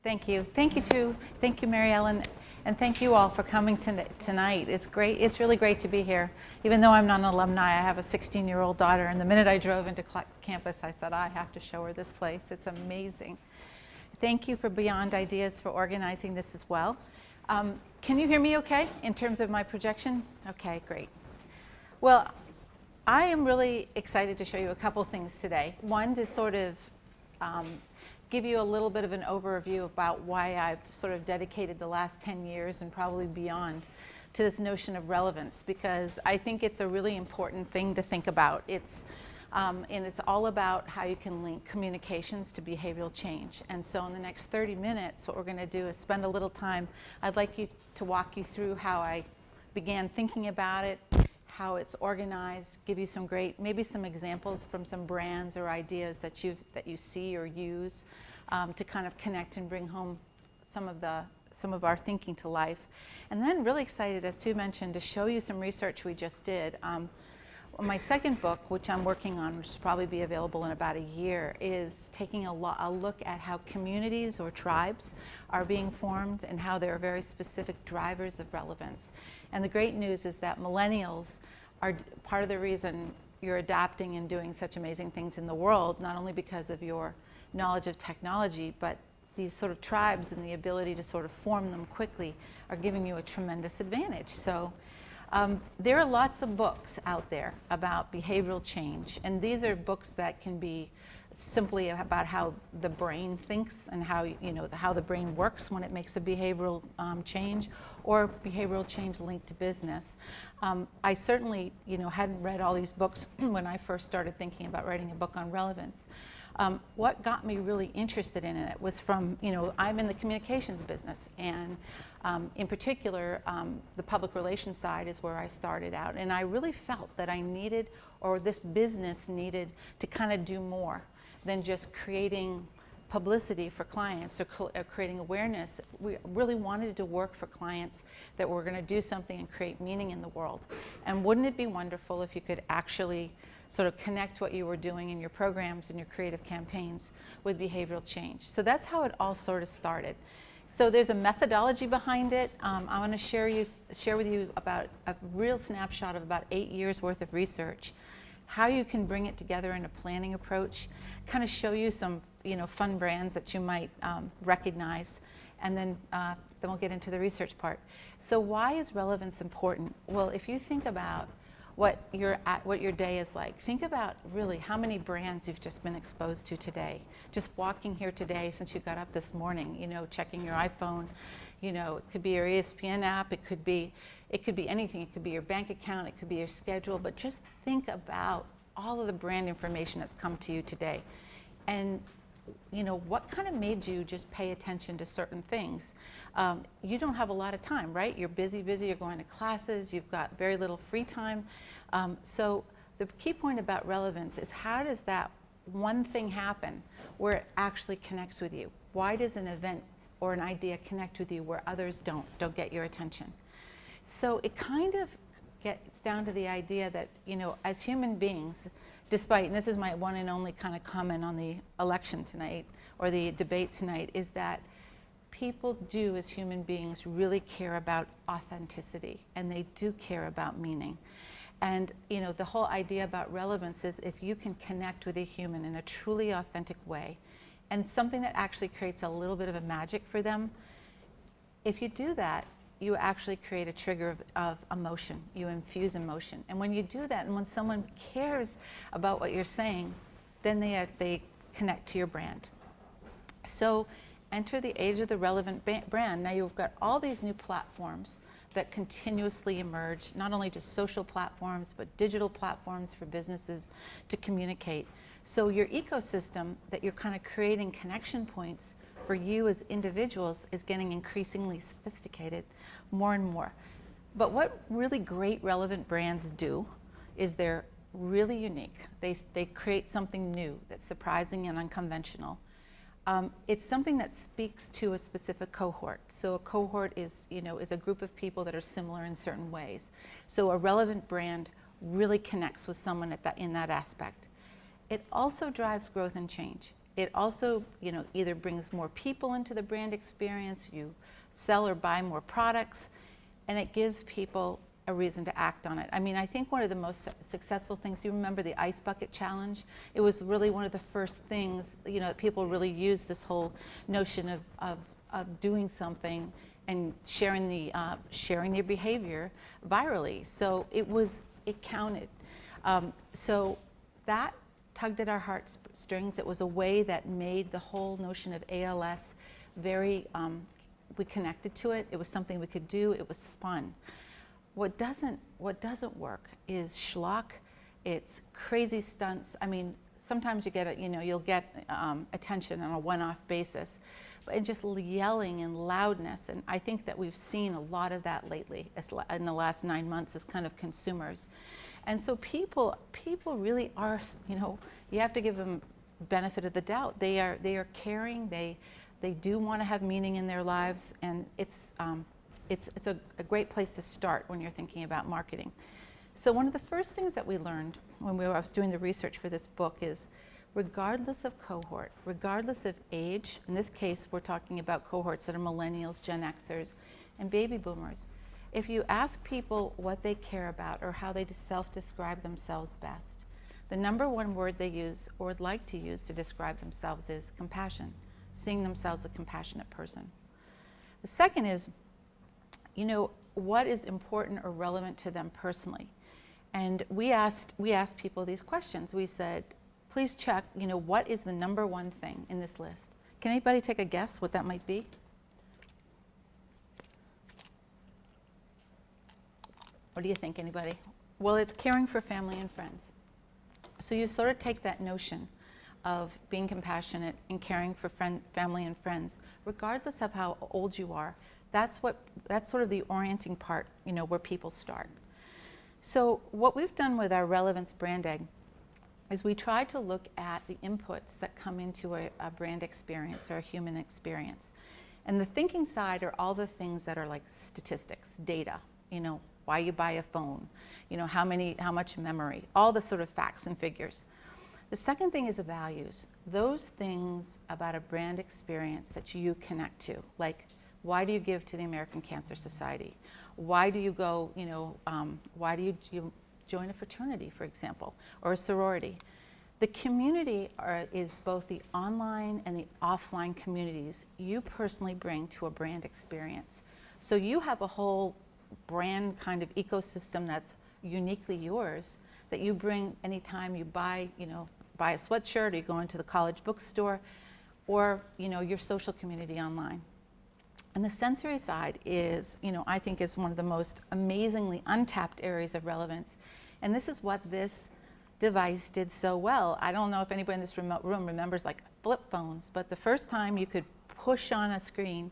Thank you. Thank you, Mary Ellen, and thank you all for coming tonight. It's great. It's really great to be here. Even though I'm not an alumni, I have a 16-year-old daughter, and the minute I drove into campus, I said, I have to show her this place. It's amazing. Thank you for Beyond Ideas for organizing this as well. Can you hear me okay in terms of my projection? Okay, great. Well, I am really excited to show you a couple things today. One, to sort of give you a little bit of an overview about why I've sort of dedicated the last 10 years and probably beyond to this notion of relevance, because I think it's a really important thing to think about. And it's all about how you can link communications to behavioral change. And so in the next 30 minutes, what we're going to do is spend a little time. I'd like to walk you through how I began thinking about it, how it's organized, give you some maybe some examples from some brands or ideas that you see or use to kind of connect and bring home some of our thinking to life. And then really excited, as Stu mentioned, to show you some research we just did. My second book, which I'm working on, which will probably be available in about a year, is taking a look at how communities or tribes are being formed and how there are very specific drivers of relevance. And the great news is that millennials are part of the reason you're adapting and doing such amazing things in the world, not only because of your knowledge of technology, but these sort of tribes and the ability to sort of form them quickly are giving you a tremendous advantage. So there are lots of books out there about behavioral change, and these are books that can be simply about how the brain thinks and how the brain works when it makes a behavioral change, or behavioral change linked to business. I certainly hadn't read all these books when I first started thinking about writing a book on relevance. What got me really interested in it was from, I'm in the communications business, and in particular, the public relations side is where I started out. And I really felt that I needed, or this business needed, to kind of do more than just creating publicity for clients or creating awareness. We really wanted to work for clients that were going to do something and create meaning in the world. And wouldn't it be wonderful if you could actually sort of connect what you were doing in your programs and your creative campaigns with behavioral change? So that's how it all sort of started. So there's a methodology behind it. I want to share with you about a real snapshot of about 8 years worth of research, how you can bring it together in a planning approach, kind of show you some fun brands that you might recognize, and then we'll get into the research part. So why is relevance important? Well, if you think about what your day is like, think about really how many brands you've just been exposed to today. Just walking here today since you got up this morning, checking your iPhone, it could be your ESPN app, it could be anything. It could be your bank account, it could be your schedule, but just think about all of the brand information that's come to you today. And what kind of made you just pay attention to certain things? You don't have a lot of time, right? You're busy, you're going to classes, you've got very little free time. So the key point about relevance is, how does that one thing happen where it actually connects with you? Why does an event or an idea connect with you where others don't get your attention? So it kind of gets down to the idea that, as human beings, despite, and this is my one and only kind of comment on the election tonight, or the debate tonight, is that people do, as human beings, really care about authenticity, and they do care about meaning. And the whole idea about relevance is, if you can connect with a human in a truly authentic way, and something that actually creates a little bit of a magic for them, if you do that, you actually create a trigger of emotion. You infuse emotion. And when you do that, and when someone cares about what you're saying, then they connect to your brand. So enter the age of the relevant brand. Now you've got all these new platforms that continuously emerge, not only just social platforms, but digital platforms for businesses to communicate. So your ecosystem that you're kind of creating connection points for you as individuals is getting increasingly sophisticated, more and more. But what really great relevant brands do is they're really unique. They create something new that's surprising and unconventional. It's something that speaks to a specific cohort. So a cohort is a group of people that are similar in certain ways. So a relevant brand really connects with someone in that aspect. It also drives growth and change. it also, either brings more people into the brand experience, you sell or buy more products, and it gives people a reason to act on it. I mean, I think one of the most successful things, you remember the Ice Bucket Challenge? It was really one of the first things, people really used this whole notion of doing something and sharing their behavior virally. So it counted. So that tugged at our heartstrings. It was a way that made the whole notion of ALS very, we connected to it. It was something we could do. It was fun. What doesn't work is schlock. It's crazy stunts. I mean, sometimes you get you'll get attention on a one-off basis, but just yelling and loudness. And I think that we've seen a lot of that lately in the last 9 months as kind of consumers. And so people really are, you have to give them benefit of the doubt. They are caring. They do want to have meaning in their lives, and it's a great place to start when you're thinking about marketing. So one of the first things that we learned when I was doing the research for this book is, regardless of cohort, regardless of age, in this case we're talking about cohorts that are millennials, Gen Xers, and baby boomers, if you ask people what they care about or how they self-describe themselves best, the number one word they use or would like to use to describe themselves is compassion, seeing themselves as a compassionate person. The second is, what is important or relevant to them personally? And we asked people these questions. We said, please check, what is the number one thing in this list? Can anybody take a guess what that might be? What do you think, anybody? Well, it's caring for family and friends. So you sort of take that notion of being compassionate and caring for family and friends, regardless of how old you are. That's sort of the orienting part, where people start. So what we've done with our Relevance brand egg is we try to look at the inputs that come into a brand experience or a human experience. And the thinking side are all the things that are like statistics, data, why you buy a phone, how much memory, all the sort of facts and figures. The second thing is the values. Those things about a brand experience that you connect to, like, why do you give to the American Cancer Society? Why do you go, why do you join a fraternity, for example, or a sorority? The community is both the online and the offline communities you personally bring to a brand experience. So you have a whole brand kind of ecosystem that's uniquely yours that you bring anytime you buy a sweatshirt, or you go into the college bookstore, or your social community online. And the sensory side is, I think is one of the most amazingly untapped areas of relevance. And this is what this device did so well. I don't know if anybody in this room remembers like flip phones, but the first time you could push on a screen,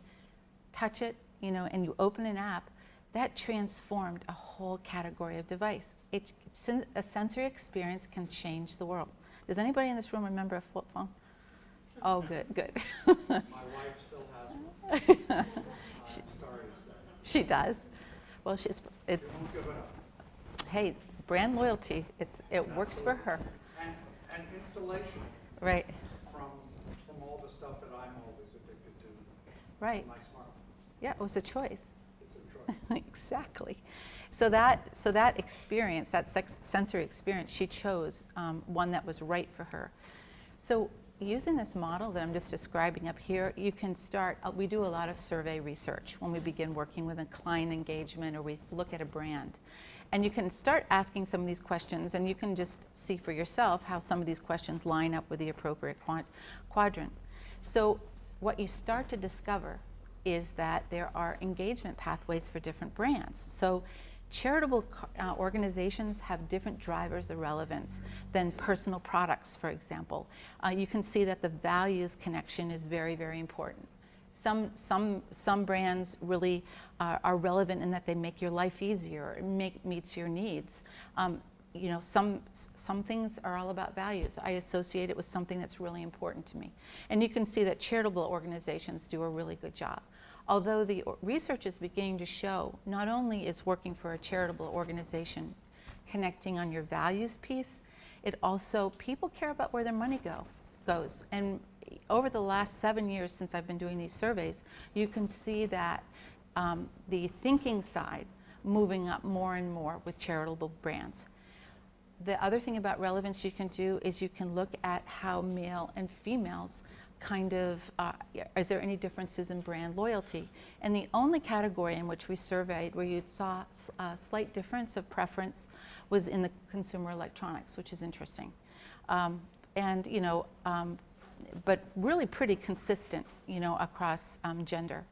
touch it, and you open an app, that transformed a whole category of device. A sensory experience can change the world. Does anybody in this room remember a flip phone? Oh, good. My wife still has one. I'm sorry to say. She does. Well, She won't give it up. Hey, brand loyalty. It works for her. And insulation. Right. From all the stuff that I'm always addicted to. Right. My smartphone. Yeah, it was a choice. It's a choice. Exactly. So that experience, that sensory experience, she chose one that was right for her. So using this model that I'm just describing up here, you can start, we do a lot of survey research when we begin working with a client engagement or we look at a brand. And you can start asking some of these questions, and you can just see for yourself how some of these questions line up with the appropriate quadrant. So what you start to discover is that there are engagement pathways for different brands. So charitable organizations have different drivers of relevance than personal products, for example. You can see that the values connection is very, very important. Some brands really are relevant in that they make your life easier, meets your needs. Some things are all about values. I associate it with something that's really important to me. And you can see that charitable organizations do a really good job. Although the research is beginning to show not only is working for a charitable organization connecting on your values piece, it also, people care about where their money goes. And over the last 7 years since I've been doing these surveys, you can see that the thinking side moving up more and more with charitable brands. The other thing about relevance you can do is you can look at how male and females kind of, is there any differences in brand loyalty? And the only category in which we surveyed where you saw a slight difference of preference was in the consumer electronics, which is interesting. And, you know, but really pretty consistent, you know, across gender.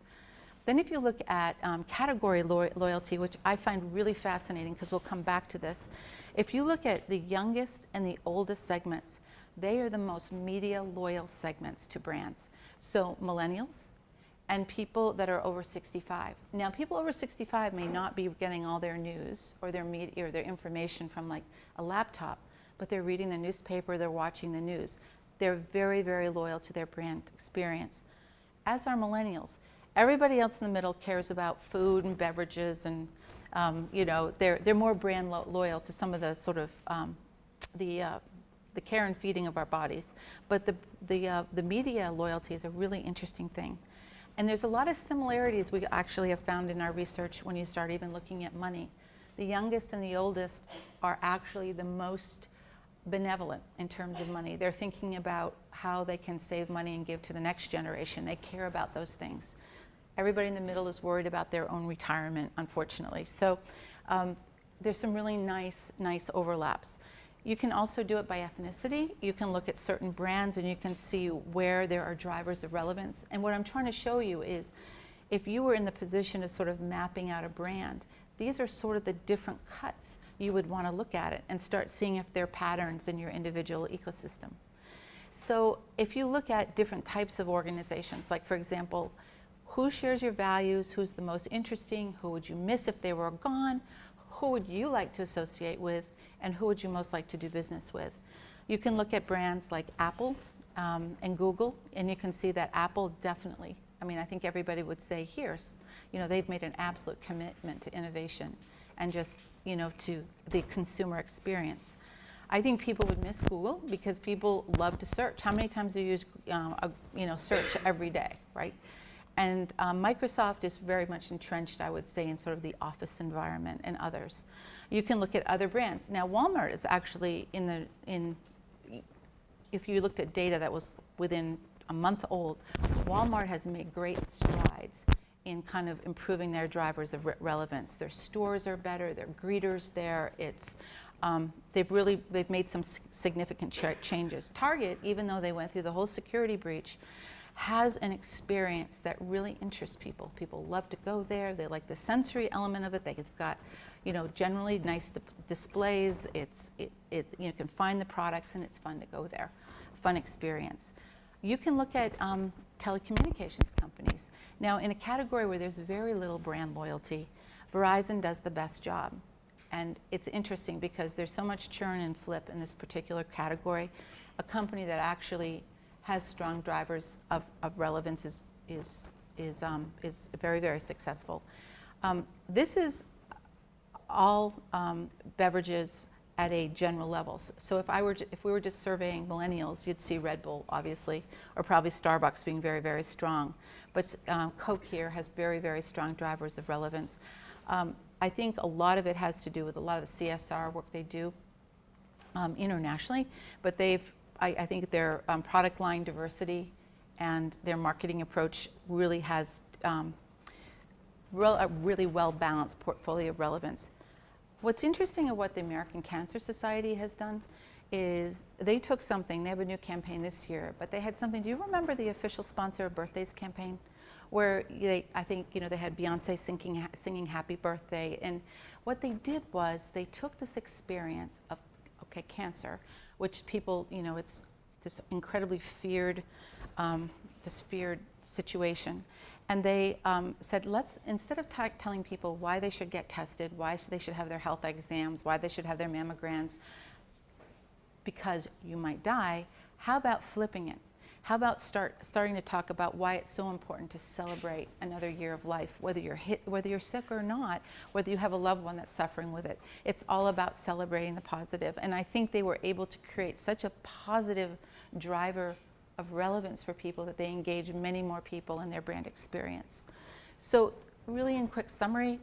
Then if you look at category loyalty, which I find really fascinating because we'll come back to this, if you look at the youngest and the oldest segments, they are the most media loyal segments to brands. So millennials and people that are over 65. Now people over 65 may not be getting all their news or their media or their information from like a laptop, but they're reading the newspaper, they're watching the news. They're very, very loyal to their brand experience, as are millennials. Everybody else in the middle cares about food and beverages, and you know, they're more brand loyal to some of the sort of the care and feeding of our bodies. But the media loyalty is a really interesting thing. And there's a lot of similarities we actually have found in our research when you start even looking at money. The youngest and the oldest are actually the most benevolent in terms of money. They're thinking about how they can save money and give to the next generation. They care about those things. Everybody in the middle is worried about their own retirement, unfortunately. So there's some really nice overlaps. You can also do it by ethnicity. You can look at certain brands and you can see where there are drivers of relevance. And what I'm trying to show you is, if you were in the position of sort of mapping out a brand, these are sort of the different cuts you would want to look at it and start seeing if there are patterns in your individual ecosystem. So if you look at different types of organizations, like for example, who shares your values, who's the most interesting, who would you miss if they were gone, who would you like to associate with, and who would you most like to do business with? You can look at brands like Apple and Google, and you can see that Apple definitely, I mean, I think everybody would say here's, you know, they've made an absolute commitment to innovation and just, you know, to the consumer experience. I think people would miss Google because people love to search. How many times do you use, you know, search every day, right? And Microsoft is very much entrenched, I would say, in sort of the office environment and others. You can look at other brands. Now, Walmart is actually if you looked at data that was within a month old, Walmart has made great strides in kind of improving their drivers of relevance. Their stores are better, their greeters there. It's they've made some significant changes. Target, even though they went through the whole security breach, has an experience that really interests people. People love to go there. They like the sensory element of it. They've got, you know, generally nice displays. You can find the products and it's fun to go there. Fun experience. You can look at telecommunications companies. Now, in a category where there's very little brand loyalty, Verizon does the best job. And it's interesting because there's so much churn and flip in this particular category. A company that actually has strong drivers of relevance is very, very successful. This is all beverages at a general level. So if we were just surveying millennials, you'd see Red Bull, obviously, or probably Starbucks being very, very strong. But Coke here has very, very strong drivers of relevance. I think a lot of it has to do with a lot of the CSR work they do internationally, but I think their product line diversity and their marketing approach really has a really well-balanced portfolio of relevance. What's interesting of what the American Cancer Society has done is they took something, they have a new campaign this year, but they had something, do you remember the official sponsor of Birthdays campaign? Where I think, you know, they had Beyonce singing Happy Birthday, and what they did was they took this experience of, okay, cancer, which people, you know, it's this incredibly feared situation. And they said, let's, instead of telling people why they should get tested, why they should have their health exams, why they should have their mammograms, because you might die, how about flipping it? How about starting to talk about why it's so important to celebrate another year of life, whether you're sick or not, whether you have a loved one that's suffering with it. It's all about celebrating the positive. And I think they were able to create such a positive driver of relevance for people that they engage many more people in their brand experience. So really in quick summary,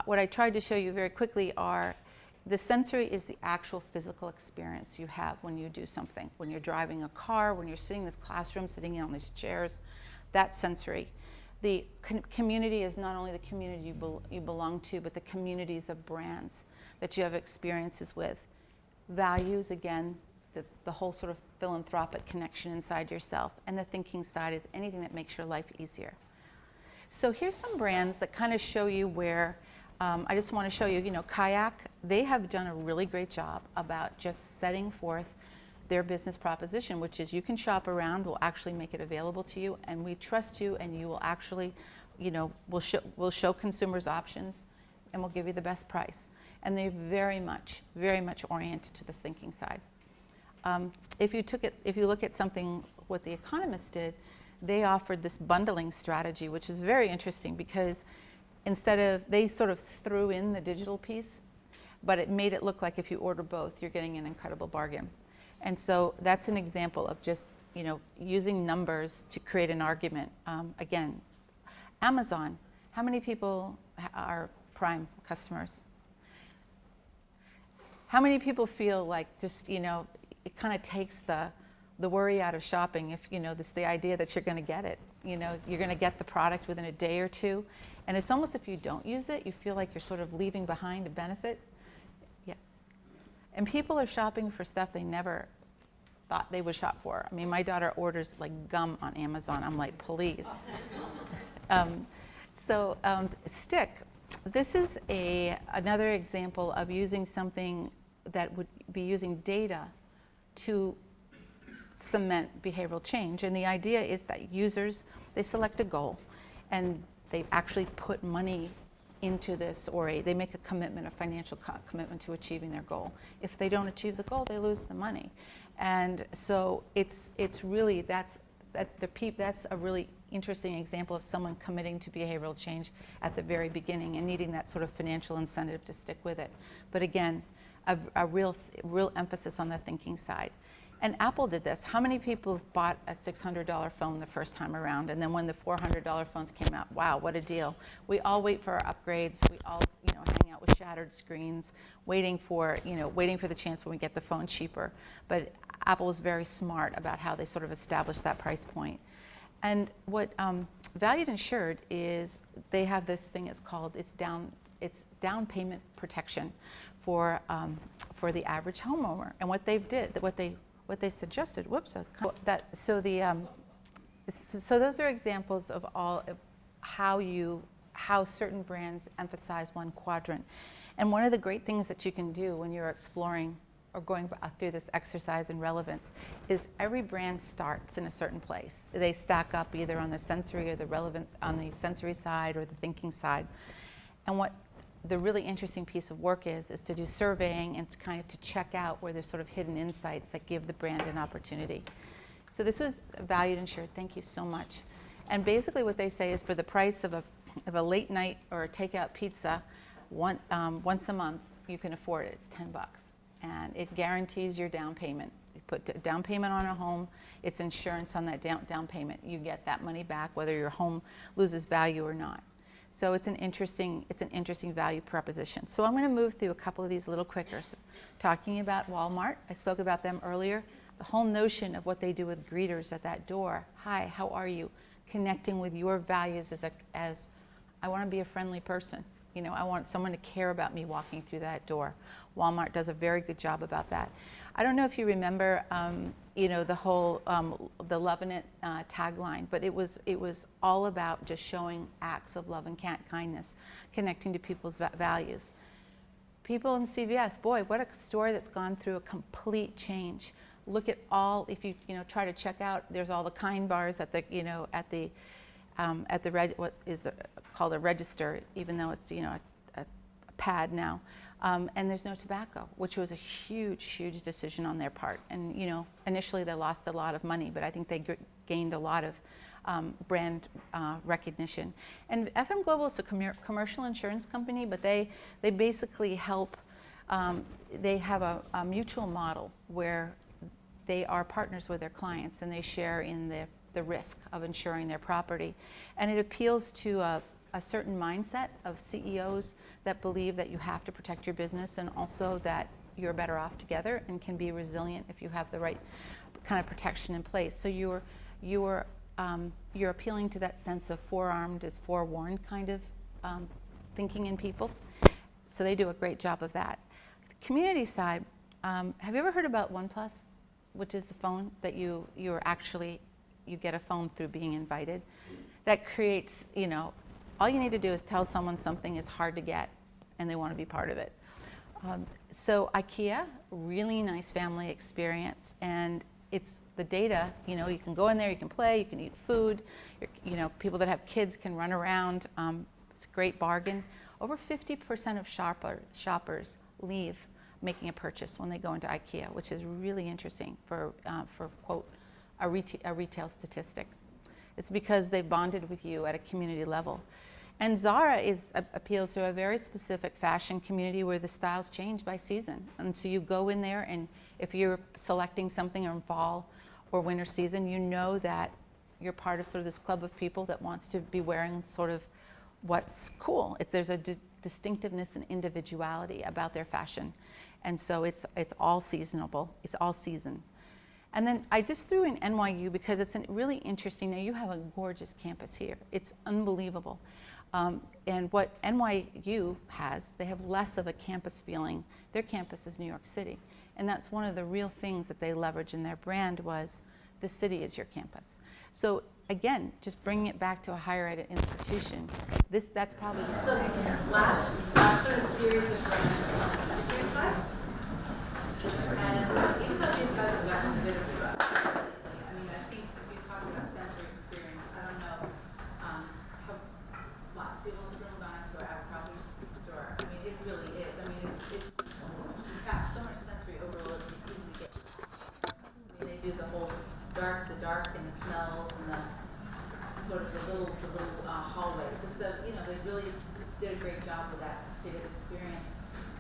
what I tried to show you very quickly are the sensory is the actual physical experience you have when you do something. When you're driving a car, when you're sitting in this classroom, sitting on these chairs, that's sensory. The community is not only the community you belong to, but the communities of brands that you have experiences with. Values, again, the whole sort of philanthropic connection inside yourself. And the thinking side is anything that makes your life easier. So here's some brands that kind of show you where, I just want to show you, Kayak, they have done a really great job about just setting forth their business proposition, which is you can shop around, we'll actually make it available to you, and we trust you, and you will actually, we'll show consumers options, and we'll give you the best price. And they're very much oriented to this thinking side. If you look at something what The Economist did, they offered this bundling strategy, which is very interesting because they sort of threw in the digital piece, but it made it look like if you order both, you're getting an incredible bargain. And so that's an example of just, using numbers to create an argument. Again, Amazon, how many people are Prime customers? How many people feel like just, it kind of takes the worry out of shopping if, the idea that you're going to get it. You're going to get the product within a day or two. And it's almost if you don't use it, you feel like you're sort of leaving behind a benefit. Yeah. And people are shopping for stuff they never thought they would shop for. I mean, my daughter orders like gum on Amazon. I'm like, please. Stick. This is another example of using something that would be using data to cement behavioral change. And the idea is that users, they select a goal and they actually put money into this, or they make a commitment, a financial commitment to achieving their goal. If they don't achieve the goal, they lose the money. And so it's really, that's a really interesting example of someone committing to behavioral change at the very beginning and needing that sort of financial incentive to stick with it. But again, a real emphasis on the thinking side. And Apple did this. How many people bought a $600 phone the first time around? And then when the $400 phones came out, wow, what a deal. We all wait for our upgrades. We all hang out with shattered screens, waiting for the chance when we get the phone cheaper. But Apple was very smart about how they sort of established that price point. And what Valued Insured is, they have this thing, it's down payment protection for the average homeowner. And what they suggested, so those are examples of how certain brands emphasize one quadrant. And one of the great things that you can do when you're exploring or going through this exercise in relevance is every brand starts in a certain place. They stack up either on the sensory or the relevance on the sensory side or the thinking side. And what the really interesting piece of work is to do surveying and to kind of to check out where there's sort of hidden insights that give the brand an opportunity. So this was Valued Insured. Thank you so much. And basically what they say is for the price of a late night or a takeout pizza once a month, you can afford it. It's $10. And it guarantees your down payment. You put down payment on a home, it's insurance on that down payment. You get that money back whether your home loses value or not. So it's an interesting value proposition. So I'm going to move through a couple of these a little quicker. So, talking about Walmart, I spoke about them earlier. The whole notion of what they do with greeters at that door. Hi, how are you? Connecting with your values as I want to be a friendly person. I want someone to care about me walking through that door. Walmart does a very good job about that. I don't know if you remember, the whole the Lovin' It tagline, but it was all about just showing acts of love and kindness, connecting to people's values. People in CVS, boy, what a store that's gone through a complete change. Look at all, if you try to check out, there's all the kind bars at the what is called a register, even though it's a pad now, and there's no tobacco, which was a huge decision on their part. And initially they lost a lot of money, but I think they gained a lot of brand recognition. And FM Global is a commercial insurance company, but they basically help. They have a mutual model where they are partners with their clients, and they share in the risk of insuring their property. And it appeals to a certain mindset of CEOs that believe that you have to protect your business, and also that you're better off together and can be resilient if you have the right kind of protection in place. So you're appealing to that sense of forearmed is forewarned kind of thinking in people. So they do a great job of that. The community side, have you ever heard about OnePlus, which is the phone that you get a phone through being invited? That creates, all you need to do is tell someone something is hard to get and they want to be part of it. So IKEA, really nice family experience, and it's the data, you can go in there, you can play, you can eat food, people that have kids can run around. It's a great bargain. Over 50% of shoppers leave making a purchase when they go into IKEA, which is really interesting for quote, a retail statistic. It's because they bonded with you at a community level. And Zara appeals to a very specific fashion community where the styles change by season. And so you go in there, and if you're selecting something in fall or winter season, you know that you're part of sort of this club of people that wants to be wearing sort of what's cool. There's a distinctiveness and individuality about their fashion. And so it's all seasonable, it's all season. And then I just threw in NYU because it's really interesting. Now you have a gorgeous campus here. It's unbelievable. And what NYU has, they have less of a campus feeling. Their campus is New York City. And that's one of the real things that they leverage in their brand was the city is your campus. So again, just bringing it back to a higher ed institution, that's probably the So last sort of series of series five. And even though these guys have gotten a bit of trust, I mean, I think we talked about sensory experience. I don't know how lots of people in this room gone into an property store. I mean, it really is. I mean, it's got so much sensory overload. It's easy to get. I mean, they do the whole the dark and the smells and the sort of the little hallways. It's they really did a great job with that bit of experience.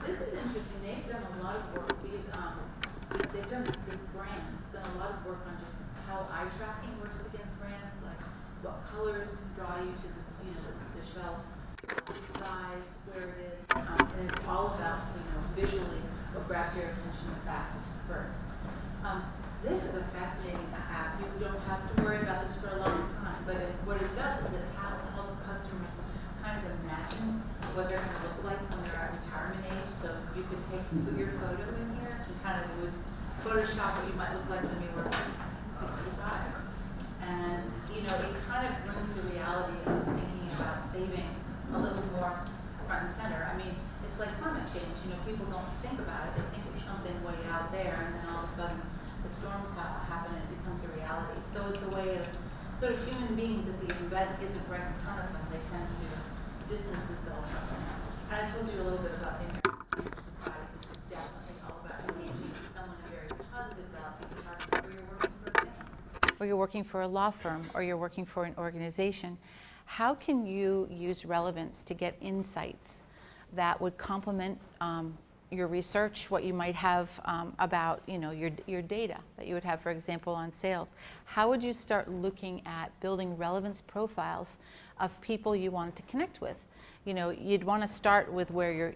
This is interesting. They've done a lot of work. They've done this brand. It's done a lot of work on just how eye tracking works against brands, like what colors draw you to the shelf, the size, where it is, and it's all about visually what grabs your attention the fastest first. This is a fascinating app. You don't have to worry about this for a long time, but what it does is it helps customers kind of imagine what they're going to look like when they're at retirement age. So you could put your photo in here and kind of would Photoshop what you might look like when you were 65. And it kind of brings the reality of thinking about saving a little more front and center. I mean, it's like climate change. People don't think about it. They think it's something way out there, and then all of a sudden the storms happen and it becomes a reality. So it's a way of sort of human beings, if the event isn't right in front of them, they tend to distance themselves from them. And I told you a little bit about the American Cancer Society, which is definitely all about engaging someone in a very positive development where you're working for a bank. Or you're working for a law firm, or you're working for an organization. How can you use relevance to get insights that would complement your research, what you might have about your data that you would have, for example, on sales? How would you start looking at building relevance profiles of people you wanted to connect with? You'd want to start with where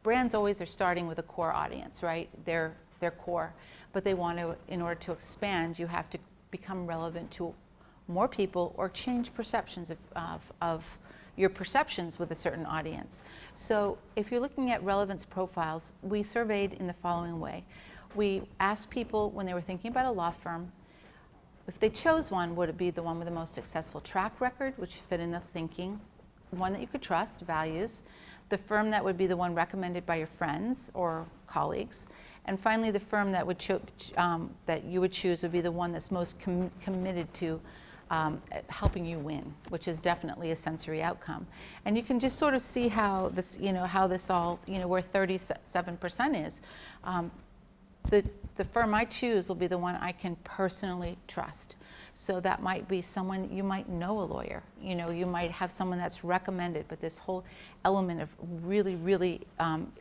brands always are starting with a core audience, right? Their core, but they want to, in order to expand, you have to become relevant to more people or change perceptions of your perceptions with a certain audience. So if you're looking at relevance profiles, we surveyed in the following way. We asked people when they were thinking about a law firm, if they chose one, would it be the one with the most successful track record, which fit in the thinking, one that you could trust, values, the firm that would be the one recommended by your friends or colleagues, and finally the firm that that you would choose would be the one that's most committed to helping you win, which is definitely a sensory outcome. And you can just sort of see how this, how this all, where 37% is. The firm I choose will be the one I can personally trust. So that might be someone, you might know a lawyer, you might have someone that's recommended, but this whole element of really, really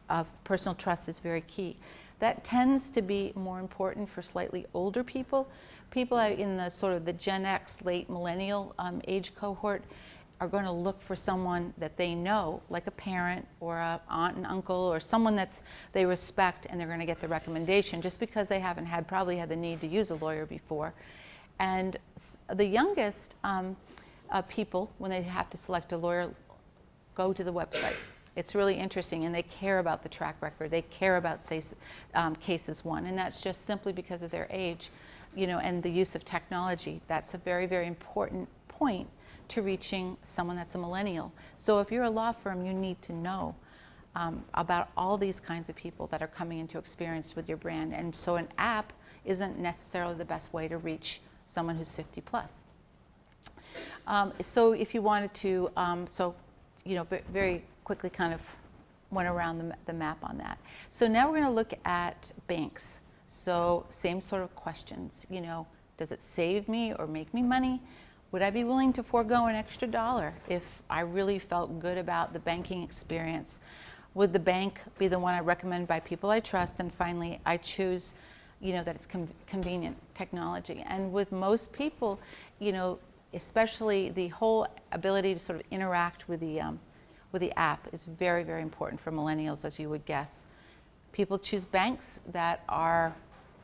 of personal trust is very key. That tends to be more important for slightly older people. People in the sort of the Gen X, late millennial age cohort are going to look for someone that they know, like a parent or a aunt and uncle or someone they respect, and they're going to get the recommendation just because they haven't probably had the need to use a lawyer before. And the youngest people, when they have to select a lawyer, go to the website. It's really interesting, and they care about the track record. They care about cases won, and that's just simply because of their age, and the use of technology. That's a very, very important point to reaching someone that's a millennial. So if you're a law firm, you need to know about all these kinds of people that are coming into experience with your brand. And so an app isn't necessarily the best way to reach someone who's 50 plus. So if you wanted to, very quickly kind of went around the map on that. So now we're going to look at banks. So same sort of questions, does it save me or make me money? Would I be willing to forego an extra $1 if I really felt good about the banking experience? Would the bank be the one I recommend by people I trust? And finally, I choose, that it's convenient technology. And with most people, especially the whole ability to sort of interact with the app is very, very important for millennials, as you would guess. People choose banks that are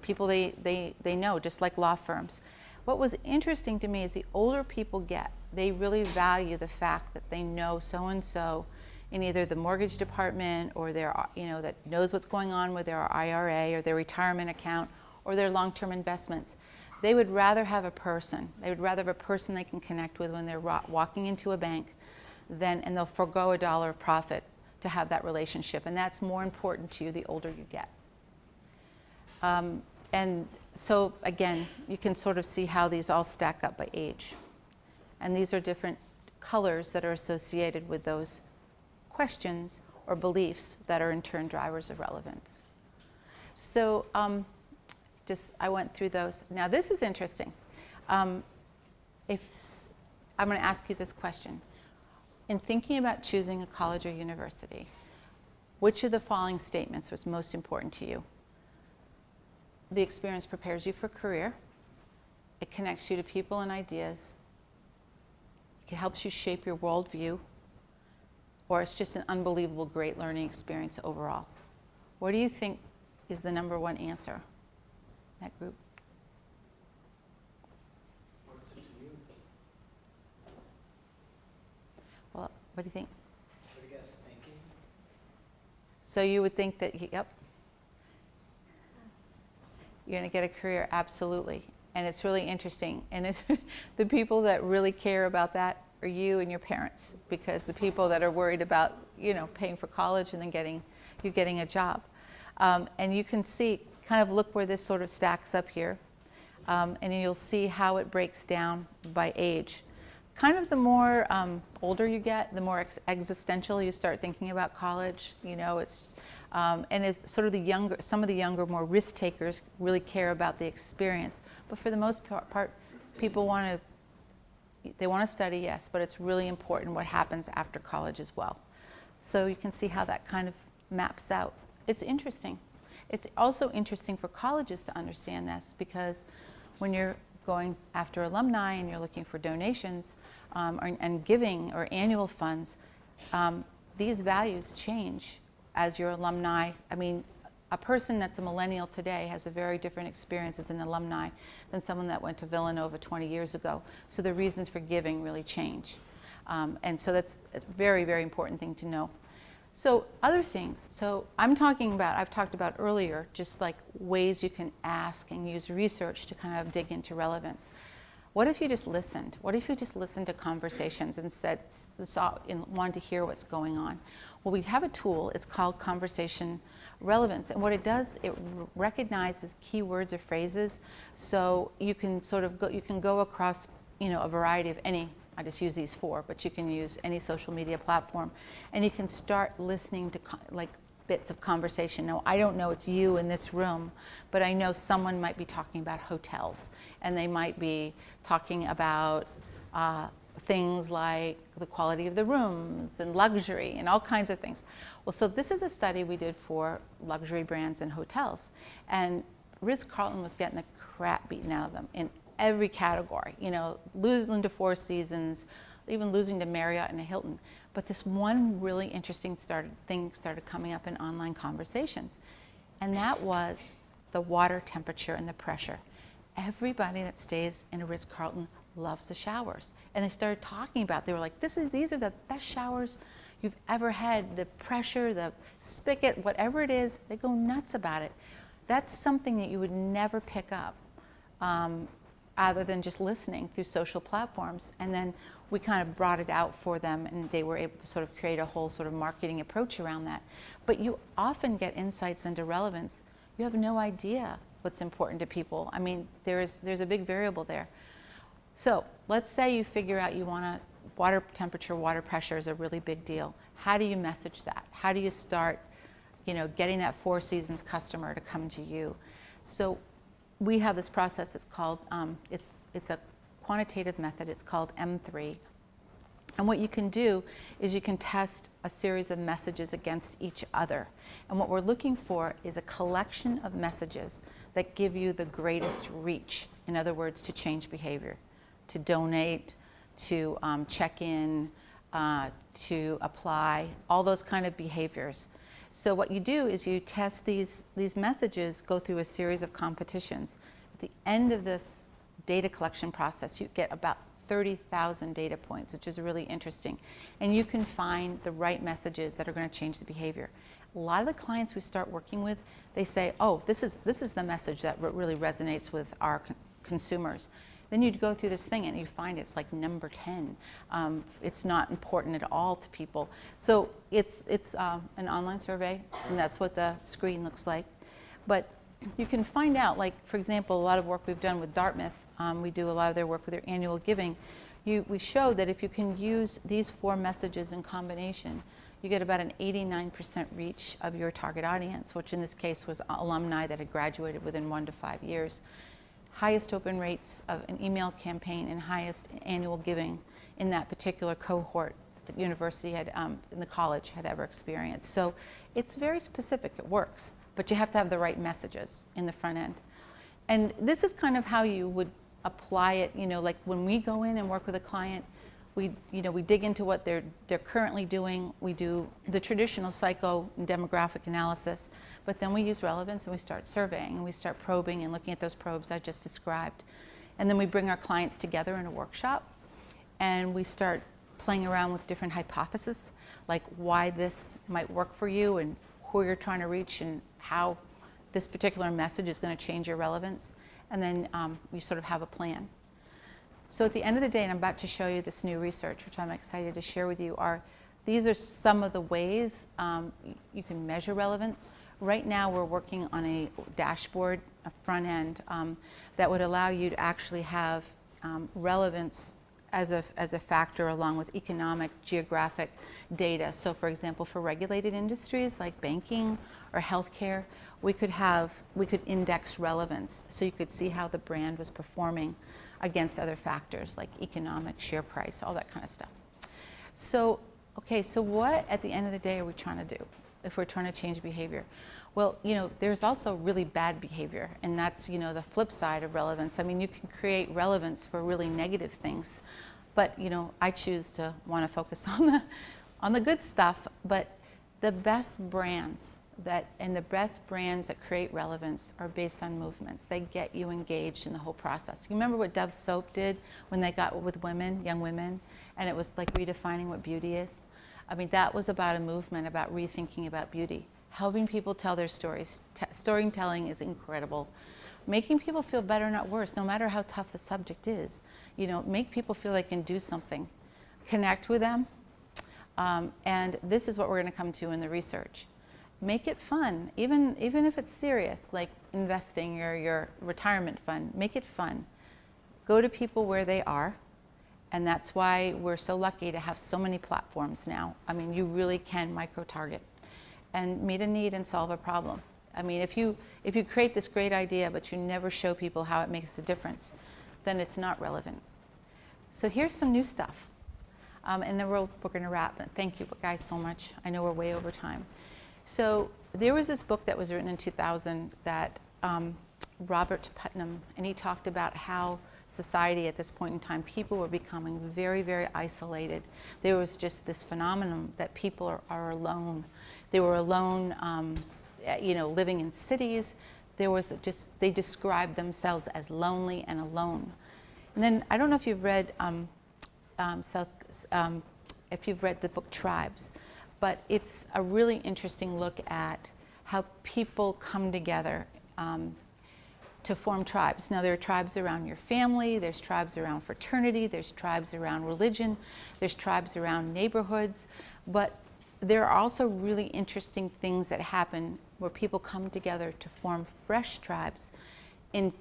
people they know, just like law firms. What was interesting to me is the older people get, they really value the fact that they know so-and-so in either the mortgage department or their, that knows what's going on with their IRA or their retirement account or their long-term investments. They would rather have a person. They would rather have a person they can connect with when they're walking into a bank and they'll forego $1 of profit to have that relationship. And that's more important to you the older you get. And so again, you can sort of see how these all stack up by age. And these are different colors that are associated with those questions or beliefs that are in turn drivers of relevance. So I went through those. Now this is interesting. I'm going to ask you this question. In thinking about choosing a college or university, which of the following statements was most important to you? The experience prepares you for a career. It connects you to people and ideas. It helps you shape your worldview. Or it's just an unbelievable great learning experience overall. What do you think is the number one answer in that group? What is it to you? Well, what do you think? What do you guys thinking? So you would think that, yep. You're going to get a career, absolutely. And it's really interesting. And it's the people that really care about that are you and your parents, because the people that are worried about, paying for college and then getting a job. And you can see, kind of look where this sort of stacks up here. And you'll see how it breaks down by age. Kind of the more older you get, the more existential you start thinking about college. And it's sort of some of the younger, more risk takers really care about the experience. But for the most part, people want to study, yes, but it's really important what happens after college as well. So you can see how that kind of maps out. It's interesting. It's also interesting for colleges to understand this, because when you're going after alumni and you're looking for donations and giving or annual funds, these values change as your alumni. I mean, a person that's a millennial today has a very different experience as an alumni than someone that went to Villanova 20 years ago. So the reasons for giving really change. And so that's a very, very important thing to know. So other things, I've talked about earlier, just like ways you can ask and use research to kind of dig into relevance. What if you just listened? What if you just listened to conversations and wanted to hear what's going on? Well, we have a tool, it's called Conversation Relevance. And what it does, it recognizes keywords or phrases. So you can go across, a variety of I just use these 4, but you can use any social media platform. And you can start listening to bits of conversation. Now, I don't know it's you in this room, but I know someone might be talking about hotels, and they might be talking about things like the quality of the rooms and luxury and all kinds of things. Well, so this is a study we did for luxury brands and hotels, and Ritz-Carlton was getting the crap beaten out of them in every category, you know, losing to Four Seasons, even losing to Marriott and Hilton. But this one really interesting thing started coming up in online conversations, and that was the water temperature and the pressure. Everybody that stays in a Ritz-Carlton loves the showers. And they started talking about, they were like, these are the best showers you've ever had. The pressure, the spigot, whatever it is, they go nuts about it. That's something that you would never pick up other than just listening through social platforms. And then we kind of brought it out for them, and they were able to sort of create a whole sort of marketing approach around that. But you often get insights into relevance. You have no idea what's important to people. I mean, there's a big variable there. So let's say you figure out you want to, water temperature, water pressure is a really big deal. How do you message that? How do you start, you know, getting that Four Seasons customer to come to you? So we have this process that's called, it's a quantitative method, it's called M3. And what you can do is you can test a series of messages against each other. And what we're looking for is a collection of messages that give you the greatest reach. In other words, to change behavior, to donate, to check in, to apply, all those kind of behaviors. So what you do is you test these messages, go through a series of competitions. At the end of this data collection process, you get about 30,000 data points, which is really interesting. And you can find the right messages that are going to change the behavior. A lot of the clients we start working with, they say, oh, this is the message that really resonates with our consumers. Then you'd go through this thing and you find it's like number 10. It's not important at all to people. So it's an online survey, and that's what the screen looks like. But you can find out, like, for example, a lot of work we've done with Dartmouth, we do a lot of their work with their annual giving. We show that if you can use these 4 messages in combination, you get about an 89% reach of your target audience, which in this case was alumni that had graduated within 1 to 5 years. Highest open rates of an email campaign and highest annual giving in that particular cohort that the university had, in the college had ever experienced. So it's very specific, it works, but you have to have the right messages in the front end. And this is kind of how you would apply it, you know, like when we go in and work with a client, we dig into what they're currently doing. We do the traditional psycho and demographic analysis, but then we use relevance and we start surveying and we start probing and looking at those probes I just described. And then we bring our clients together in a workshop and we start playing around with different hypotheses, like why this might work for you and who you're trying to reach and how this particular message is going to change your relevance. And then you sort of have a plan. So at the end of the day, and I'm about to show you this new research, which I'm excited to share with you, these are some of the ways you can measure relevance. Right now we're working on a dashboard, a front end, that would allow you to actually have relevance as a factor along with economic, geographic data. So for example, for regulated industries like banking or healthcare, we could index relevance. So you could see how the brand was performing against other factors like economic, share price, all that kind of stuff. So, okay, so what at the end of the day are we trying to do if we're trying to change behavior? Well, you know, there's also really bad behavior, and that's, you know, the flip side of relevance. I mean, you can create relevance for really negative things, but, you know, I choose to want to focus on the good stuff. But the best brands that create relevance are based on movements. They get you engaged in the whole process. You remember what Dove soap did when they got with women, young women, and it was like redefining what beauty is? I mean, that was about a movement, about rethinking about beauty, helping people tell their stories. Storytelling is incredible. Making people feel better, not worse, no matter how tough the subject is. You know, make people feel they can do something. Connect with them. And this is what we're going to come to in the research. Make it fun, even if it's serious, like investing or your retirement fund. Make it fun. Go to people where they are, and that's why we're so lucky to have so many platforms now. I mean, you really can micro-target and meet a need and solve a problem. I mean, if you create this great idea but you never show people how it makes a difference, then it's not relevant. So here's some new stuff. And then we're going to wrap. Thank you guys so much. I know we're way over time. So there was this book that was written in 2000 that Robert Putnam, and he talked about how society at this point in time, people were becoming very, very isolated. There was just this phenomenon that people are alone. They were alone, living in cities. They described themselves as lonely and alone. And then I don't know if you've read if you've read the book Tribes, but it's a really interesting look at how people come together to form tribes. Now there are tribes around your family, there's tribes around fraternity, there's tribes around religion, there's tribes around neighborhoods, but there are also really interesting things that happen where people come together to form fresh tribes in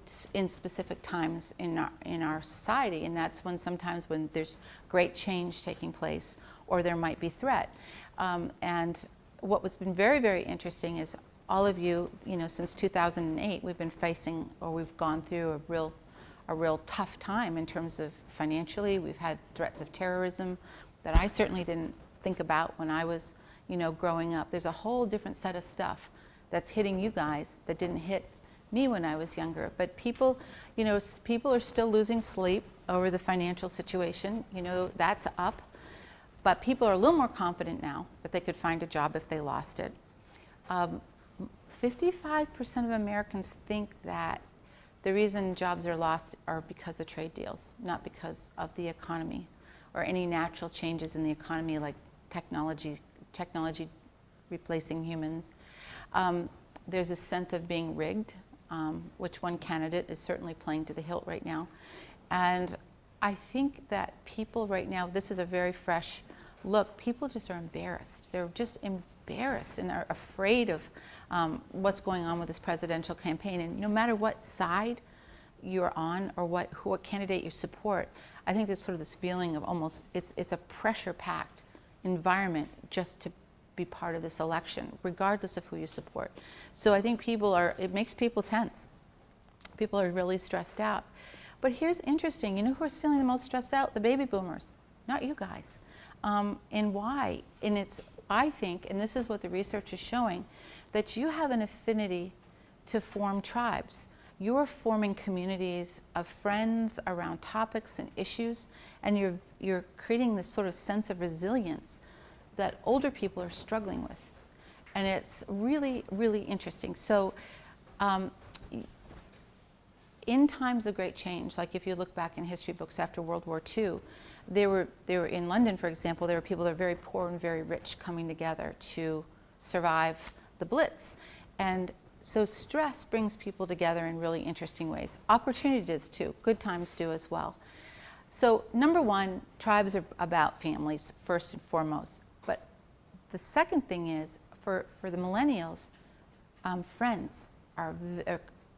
specific times in our society, and that's when sometimes when there's great change taking place or there might be threat. And what was been very, very interesting is all of you, since 2008, we've gone through a real tough time in terms of financially. We've had threats of terrorism that I certainly didn't think about when I was, growing up. There's a whole different set of stuff that's hitting you guys that didn't hit me when I was younger. But people are still losing sleep over the financial situation. That's up. But people are a little more confident now that they could find a job if they lost it. 55% of Americans think that the reason jobs are lost are because of trade deals, not because of the economy or any natural changes in the economy like technology replacing humans. There's a sense of being rigged, which one candidate is certainly playing to the hilt right now. And I think that people right now, this is a very fresh look, people just are embarrassed. They're just embarrassed and are afraid of what's going on with this presidential campaign. And no matter what side you're on or what candidate you support, I think there's sort of this feeling of almost, it's a pressure-packed environment just to be part of this election, regardless of who you support. So I think it makes people tense. People are really stressed out. But here's interesting, who's feeling the most stressed out? The baby boomers, not you guys. And why? And I think, and this is what the research is showing, that you have an affinity to form tribes. You're forming communities of friends around topics and issues, and you're creating this sort of sense of resilience that older people are struggling with. And it's really, really interesting. So in times of great change, like if you look back in history books after World War II, there were in London, for example, there were people that are very poor and very rich coming together to survive the Blitz. And so stress brings people together in really interesting ways. Opportunities too, good times do as well. So number one, tribes are about families first and foremost. But the second thing is, for the millennials, friends are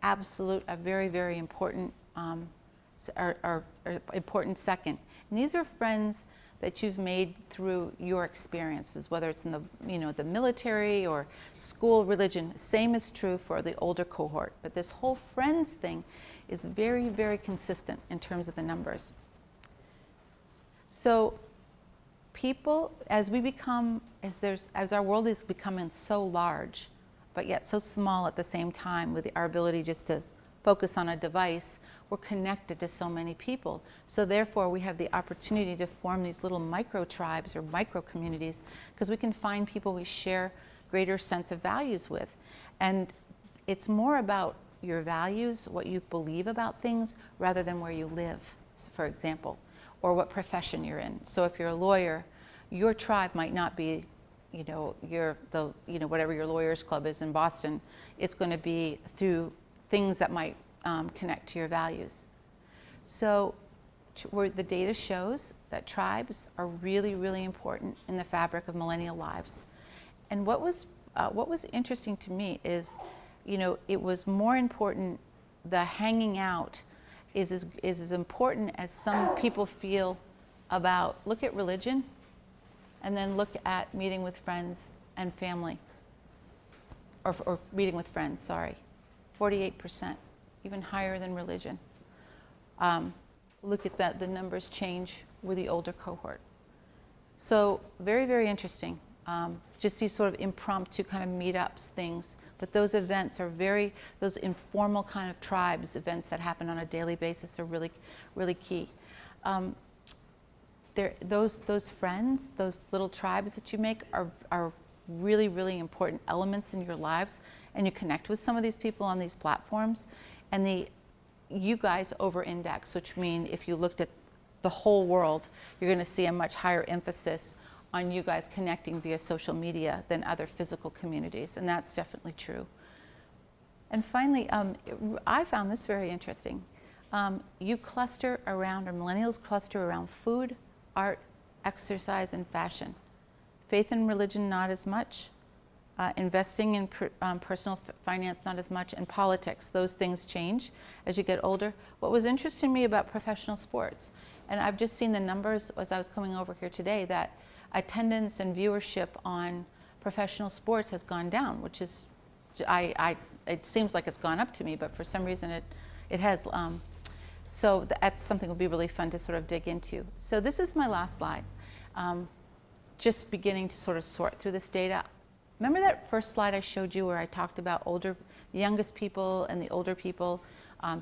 a very, very important, are important second. And these are friends that you've made through your experiences, whether it's in the military or school, religion. Same is true for the older cohort. But this whole friends thing is very, very consistent in terms of the numbers. So people, as our world is becoming so large, but yet so small at the same time, with our ability just to focus on a device, we're connected to so many people. So therefore, we have the opportunity to form these little micro tribes or micro communities, because we can find people we share greater sense of values with. And it's more about your values, what you believe about things, rather than where you live, for example, or what profession you're in. So if you're a lawyer, your tribe might not be whatever your lawyers club is in Boston. It's going to be through things that might connect to your values. So where the data shows that tribes are really, really important in the fabric of millennial lives. And what was interesting to me is, it was more important, the hanging out is as important as some people feel about, look at religion, and then look at meeting with friends and family, or meeting with friends, sorry, 48%, even higher than religion. Look at that, the numbers change with the older cohort. So very, very interesting. Just these sort of impromptu kind of meetups things. But those events are those informal kind of tribes events that happen on a daily basis are really, really key. Those friends, those little tribes that you make are really, really important elements in your lives. And you connect with some of these people on these platforms. And you guys over-index, which means if you looked at the whole world, you're going to see a much higher emphasis on you guys connecting via social media than other physical communities, and that's definitely true. And finally, I found this very interesting. You cluster around, or millennials cluster around food, art, exercise, and fashion. Faith and religion, not as much. Investing in personal finance, not as much. And politics, those things change as you get older. What was interesting to me about professional sports, and I've just seen the numbers as I was coming over here today, that attendance and viewership on professional sports has gone down, which is, it seems like it's gone up to me, but for some reason it has. So that's something that would be really fun to sort of dig into. So this is my last slide. Just beginning to sort of sort through this data. Remember that first slide I showed you where I talked about the youngest people and the older people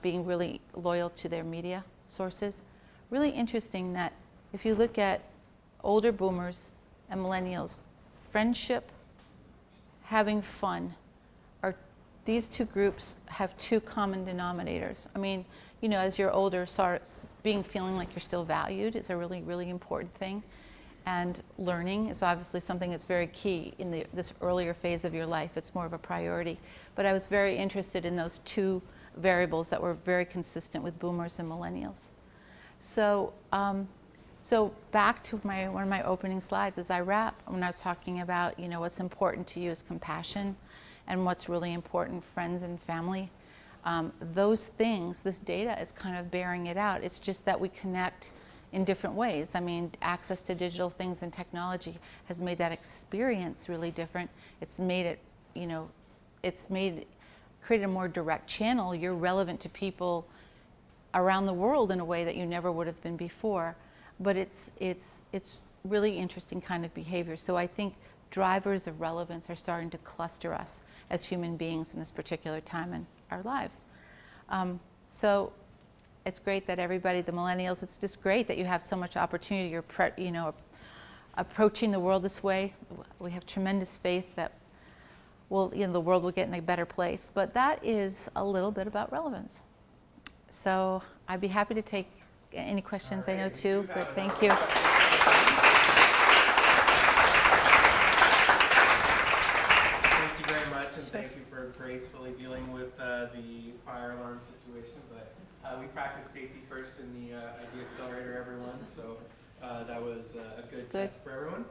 being really loyal to their media sources? Really interesting that if you look at older boomers and millennials, friendship, having fun, these two groups have two common denominators. I mean, you know, as you're older, feeling like you're still valued is a really, really important thing. And learning is obviously something that's very key in this earlier phase of your life. It's more of a priority. But I was very interested in those two variables that were very consistent with boomers and millennials. So, so back to one of my opening slides as I wrap, when I was talking about, you know, what's important to you is compassion, and what's really important, friends and family. Those things, this data is kind of bearing it out. It's just that we connect in different ways. I mean, access to digital things and technology has made that experience really different. It's made it, you know, created a more direct channel. You're relevant to people around the world in a way that you never would have been before. But it's really interesting kind of behavior. So I think drivers of relevance are starting to cluster us as human beings in this particular time in our lives. So it's great that everybody, the millennials, it's just great that you have so much opportunity. You're approaching the world this way. We have tremendous faith that the world will get in a better place. But that is a little bit about relevance. So I'd be happy to take any questions. I know too, but thank you. Thank you very much, and thank you for gracefully dealing with the fire alarm situation. But we practice safety first in the ID Accelerator, everyone. So that was a good test for everyone.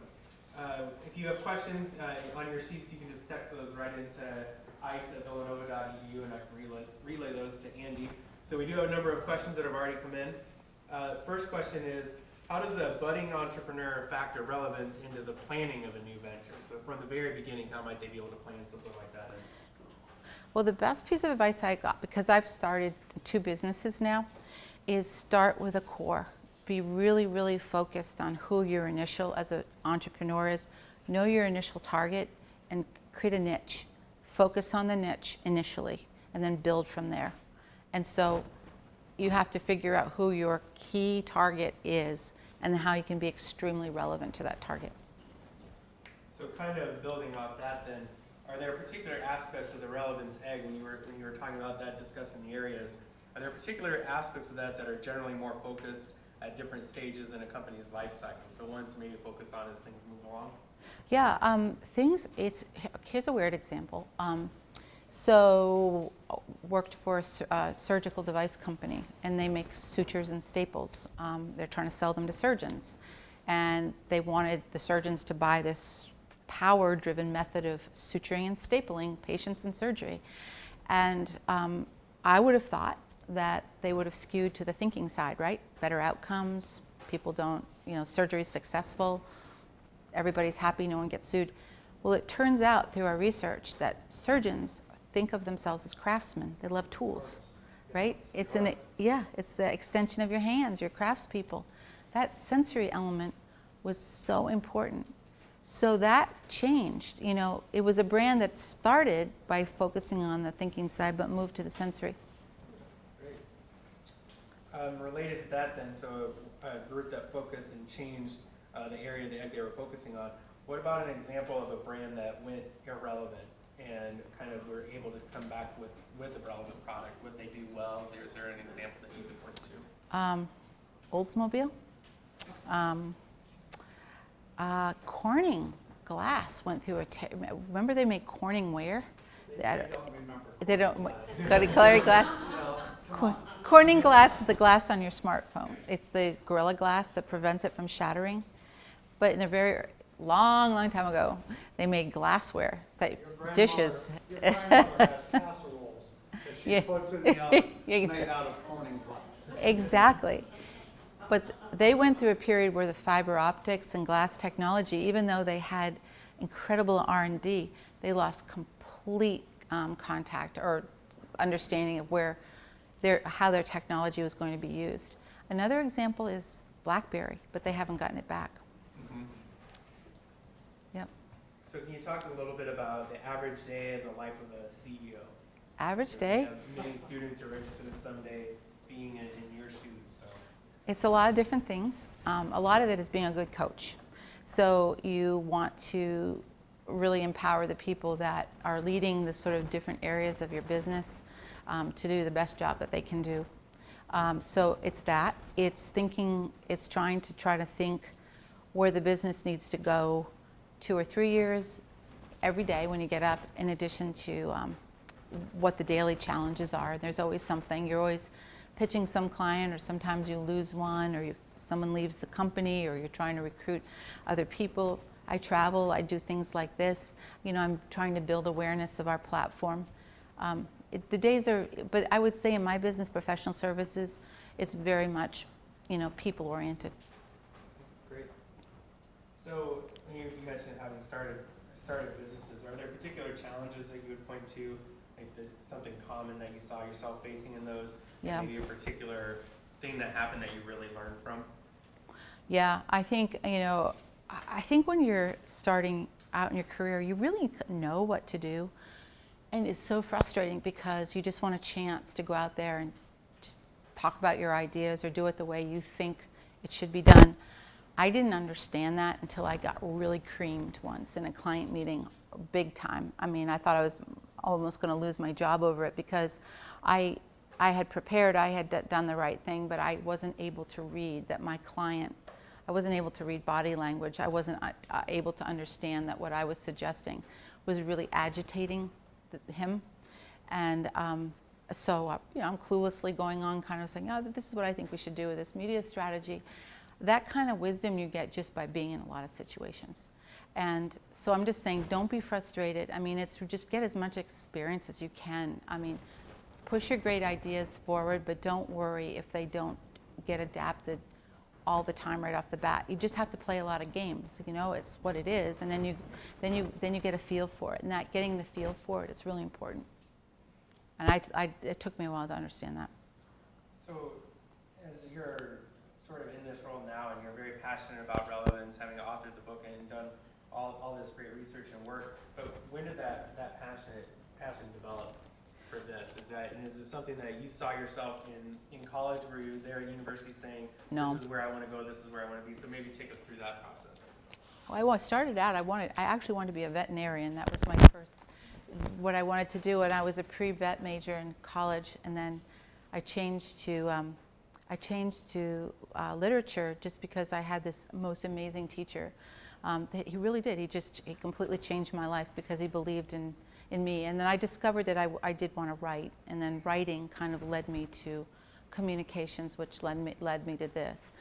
If you have questions on your sheets, you can just text those right into ice@villanova.edu, and I can relay those to Andy. So we do have a number of questions that have already come in. First question is, how does a budding entrepreneur factor relevance into the planning of a new venture? So from the very beginning, how might they be able to plan something like that? Well, the best piece of advice I got, because I've started 2 businesses now, is start with a core. Be really, really focused on who your initial, as an entrepreneur is. Know your initial target and create a niche. Focus on the niche initially and then build from there. And so you have to figure out who your key target is and how you can be extremely relevant to that target. So kind of building off that then, are there particular aspects of the relevance egg when you were talking about that, discussing the areas, are there particular aspects of that are generally more focused at different stages in a company's life cycle? So one's maybe focused on as things move along? Yeah, here's a weird example. So worked for a surgical device company, and they make sutures and staples. They're trying to sell them to surgeons, and they wanted the surgeons to buy this power-driven method of suturing and stapling patients in surgery. And I would have thought that they would have skewed to the thinking side, right? Better outcomes, people don't, surgery's successful, everybody's happy, no one gets sued. Well, it turns out through our research that surgeons think of themselves as craftsmen. They love tools, right? It's the extension of your hands, your craftspeople. That sensory element was so important. So that changed. You know, it was a brand that started by focusing on the thinking side, but moved to the sensory. Great. Related to that then, so a group that focused and changed the area that they were focusing on, what about an example of a brand that went irrelevant and kind of were able to come back with a relevant product? What they do well? Is there an example that you could point to? Oldsmobile. Corning glass went through remember they made Corning ware? They don't remember. They don't, got a colored glass? Corning glass is the glass on your smartphone. It's the Gorilla Glass that prevents it from shattering. But in a very long time ago, they made glassware, dishes. Your grandmother has casseroles that she Yeah. puts in the oven made out of Corning glass. Exactly. But they went through a period where the fiber optics and glass technology, even though they had incredible R&D, they lost complete contact or understanding of how their technology was going to be used. Another example is BlackBerry, but they haven't gotten it back. Mm-hmm. Yep. So can you talk a little bit about the average day in the life of a CEO? Average We day? have many students are interested in someday being in your shoes. So. It's a lot of different things. A lot of it is being a good coach. So you want to really empower the people that are leading the sort of different areas of your business to do the best job that they can do. So it's that. It's thinking, it's trying to think where the business needs to go 2 or 3 years every day when you get up, in addition to what the daily challenges are. There's always something. You're always pitching some client, or sometimes you lose one, or someone leaves the company, or you're trying to recruit other people. I travel, I do things like this. You know, I'm trying to build awareness of our platform. The days are, but I would say in my business, professional services, it's very much, you know, people oriented. Great. So you mentioned having started businesses. Are there particular challenges that you would point to, like something common that you saw yourself facing in those? Yeah. Maybe a particular thing that happened that you really learned from? Yeah, I think, you know, I think when you're starting out in your career, you really know what to do. And it's so frustrating because you just want a chance to go out there and just talk about your ideas or do it the way you think it should be done. I didn't understand that until I got really creamed once in a client meeting, big time. I mean, I thought I was almost going to lose my job over it because I had prepared, I had done the right thing, but I wasn't able to read that my client, I wasn't able to read body language. I wasn't able to understand that what I was suggesting was really agitating him. And so, you know, I'm cluelessly going on kind of saying, oh, this is what I think we should do with this media strategy. That kind of wisdom you get just by being in a lot of situations. And so I'm just saying, don't be frustrated. I mean, it's just get as much experience as you can. I mean, push your great ideas forward, but don't worry if they don't get adapted all the time right off the bat. You just have to play a lot of games. You know, it's what it is, and then you get a feel for it. And that getting the feel for it is really important. And it took me a while to understand that. So, as you're sort of in this role now, and you're very passionate about relevance, having authored the book and done all this great research and work, but when did that passion develop for this? Is it something that you saw yourself in college? Were you there at university saying, No. this is where I want to go, this is where I want to be? So maybe take us through that process. Well, I started out, I actually wanted to be a veterinarian. That was my first, what I wanted to do. And I was a pre-vet major in college, and then I changed to literature just because I had this most amazing teacher. He really did. He completely changed my life because he believed in me. And then I discovered that I did want to write, and then writing kind of led me to communications, which led me to this.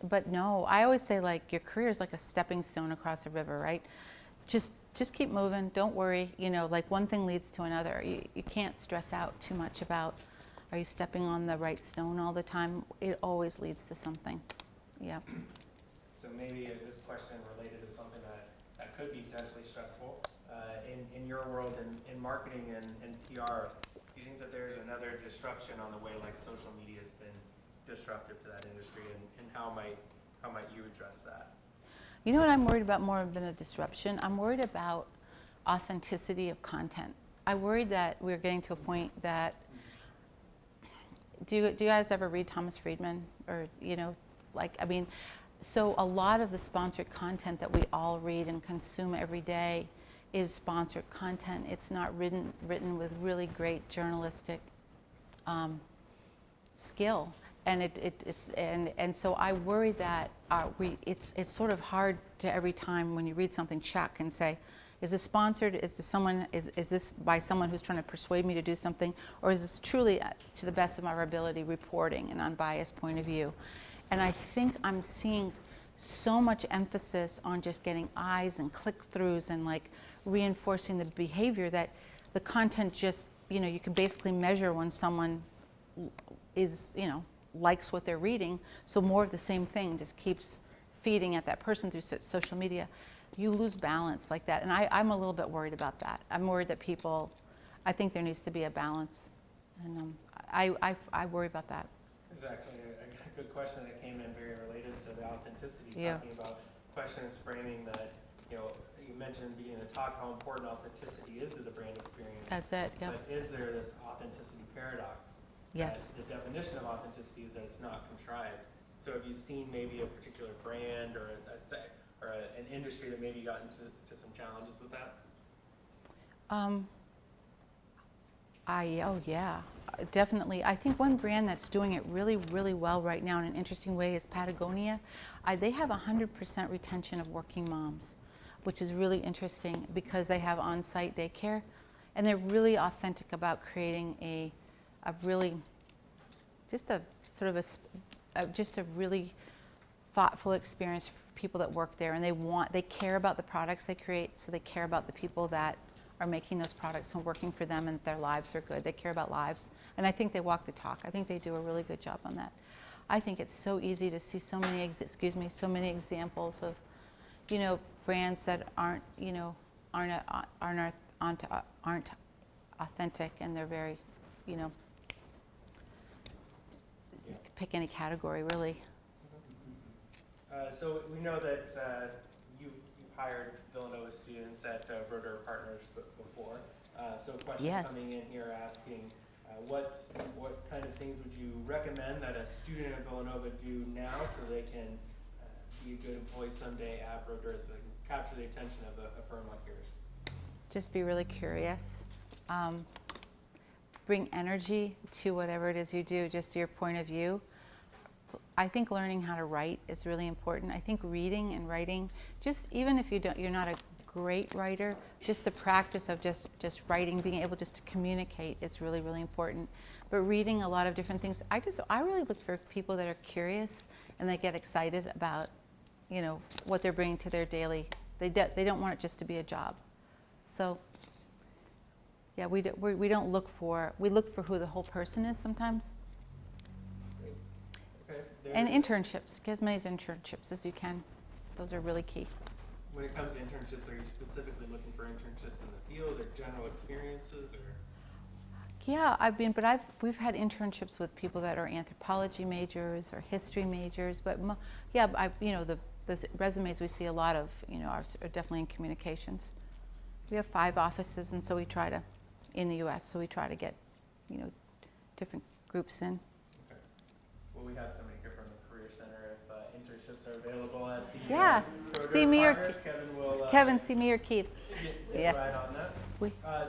But no, I always say, like, your career is like a stepping stone across a river, right? Just keep moving. Don't worry. You know, like, one thing leads to another. You can't stress out too much about, are you stepping on the right stone all the time? It always leads to something. Yeah. So maybe this question related to something that could be potentially stressful. In your world, in marketing and PR, do you think that there's another disruption on the way, like social media has been disruptive to that industry, and how might you address that? You know what I'm worried about more than a disruption? I'm worried about authenticity of content. I worried that we're getting to a point that, do you guys ever read Thomas Friedman? Or, you know, like, I mean, so a lot of the sponsored content that we all read and consume every day is sponsored content. It's not written with really great journalistic skill. And and so I worry that it's sort of hard to every time when you read something check and say, is this sponsored? Is this by someone who's trying to persuade me to do something, or is this truly, to the best of our ability, reporting an unbiased point of view? And I think I'm seeing so much emphasis on just getting eyes and click-throughs and like reinforcing the behavior that the content just, you know, you can basically measure when someone is, you know, likes what they're reading. So more of the same thing just keeps feeding at that person through social media. You lose balance like that. And I'm a little bit worried about that. I'm worried that people, I think there needs to be a balance. And I worry about that. There's actually a good question that came in very related to the authenticity, Yeah. talking about questions framing that, you know, you mentioned at the beginning of the talk how important authenticity is to the brand experience. That's it, yeah. But is there this authenticity paradox? Yes. That the definition of authenticity is that it's not contrived. So have you seen maybe a particular brand or an industry that maybe got into some challenges with that? Oh yeah, definitely. I think one brand that's doing it really, really well right now in an interesting way is Patagonia. They have 100% retention of working moms, which is really interesting because they have on-site daycare, and they're really authentic about creating a really, just a sort of just a really thoughtful experience for people that work there, and they care about the products they create, so they care about the people that are making those products and working for them, and their lives are good. They care about lives, and I think they walk the talk. I think they do a really good job on that. I think it's so easy to see so many examples of, you know, brands that aren't, you know, aren't authentic, and they're very, you know, you could pick any category really. So we know that you've hired Villanova students at Brodeur Partners before. So a question Yes. coming in here asking, what kind of things would you recommend that a student at Villanova do now so they can be a good employee someday at Brodeur, so they can capture the attention of a firm like yours? Just be really curious. Bring energy to whatever it is you do, just your point of view. I think learning how to write is really important. I think reading and writing, just even if you're not a great writer, just the practice of just writing, being able just to communicate is really, really important. But reading a lot of different things, I really look for people that are curious and they get excited about, you know, what they're bringing to their daily. They don't want it just to be a job. So yeah, we don't look for, we look for who the whole person is sometimes. Okay. And internships, get as many internships as you can. Those are really key. When it comes to internships, are you specifically looking for internships in the field or general experiences, or? Yeah, we've had internships with people that are anthropology majors or history majors, but yeah, you know, the resumes we see a lot of, you know, are definitely in communications. We have 5 offices, and so we try to, in the U.S., so we try to get, you know, different groups in. Okay. Well, we have somebody here from the Career Center if internships are available at the Yeah, Brodeur see me or Partners. Kevin will Kevin, see me or Keith. get Yeah. right on that.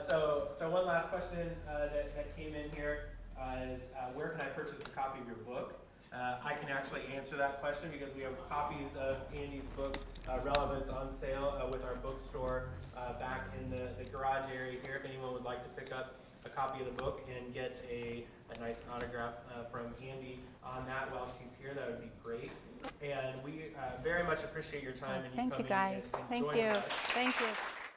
So one last question that came in here is where can I purchase a copy of your book? I can actually answer that question because we have copies of Andy's book, Relevance, on sale with our bookstore back in the garage area here. If anyone would like to pick up a copy of the book and get a nice autograph from Andy on that while she's here, that would be great. And we very much appreciate your time and you Thank you, coming guys. and Thank joining you. us. Thank you.